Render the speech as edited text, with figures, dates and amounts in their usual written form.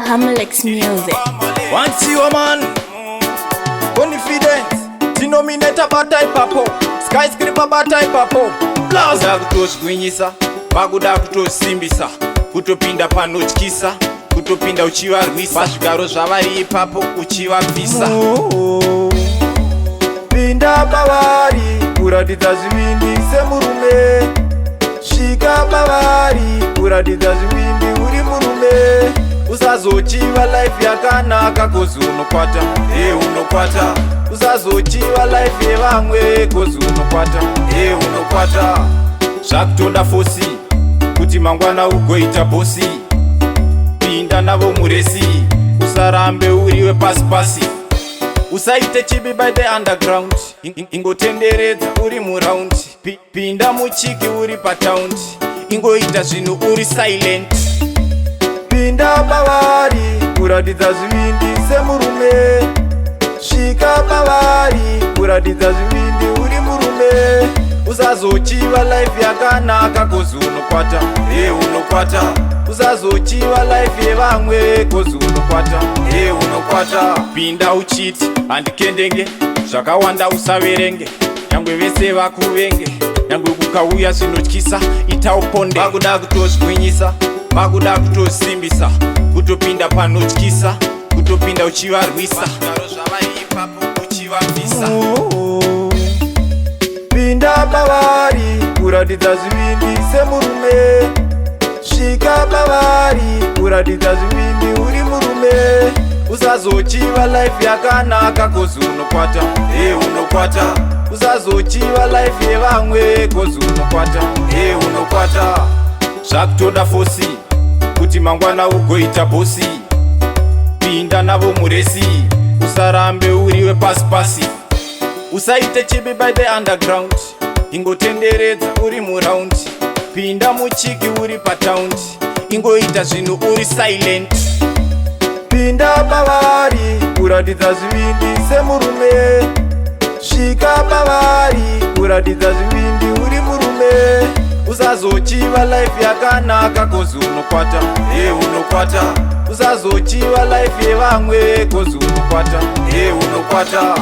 Hamlex Music. Once you a man, confident, denominator batai papo, skyscraper batai papo. Blaza kutosgwinyisa, pakuda kutosimbisa, kutopinda panotyisa, kutopinda uchivarwisa, pazvigaro zvavari ipapo uchivabvisa. Pinda pavari, kuratidza zvivindi semurume. Svika pavari, kuratidza zvivindi uri murume. Usazochiva life yakanaka kozi unokwata, unokwata. Usazochiva life yevamwe kozi unokwata, unokwata. Zvakutoda fosi kuti mangwana ugoita bosi. Pinda navo muresi, usarambe uriwe pasi pasi. Usaite chibi by the underground, ingotenderedza uri muround. Pinda muchiki uri pataundi, ingoita zvinhu uri silent. Pinda pavari, kuratidza zvivindi semurume. Svika pavari, kuratidza zvivindi uri murume. Usazochiva life yakanaka kozi unokwata, unokwata. Usazochiva life yevamwe kozi unokwata, unokwata. Pinda uchiti handikendenge, zvakawanda usaverenge. Nyangwe vese vakuvenge, nyangwe kukauya zvinotyisa ita uponde. Vakuda kutozgwinyisa, vakuda kutosimbisa, kutopinda panotyisa, kutopinda uchivarwisa, pazvigaro zvavari ipapo uchivabvisa. Pinda pavari, kuratidza zvivindi semurume. Svika pavari, kuratidza zvivindi uri murume. Usazochiva life yakanaka kozi unokwata, unokwata. Usazochiva life yevamwe kozi unokwata, unokwata. Zvakutoda fosi kuti mangwana ugoita bosi. Pinda navo muresi, usarambe uriwe pasi pasi. Usaite chibi by the underground, ingotenderedza uri muround. Pinda muchiki uri pataundi, ingoita zvinhu uri silent. Pinda pavari, kuratidza zvivindi semurume. Svika pavari, kuratidza zvivindi uri murume. Usazochiva life yakanaka kozi unokwata, unokwata. Usazochiva life yevamwe kozi unokwata, unokwata.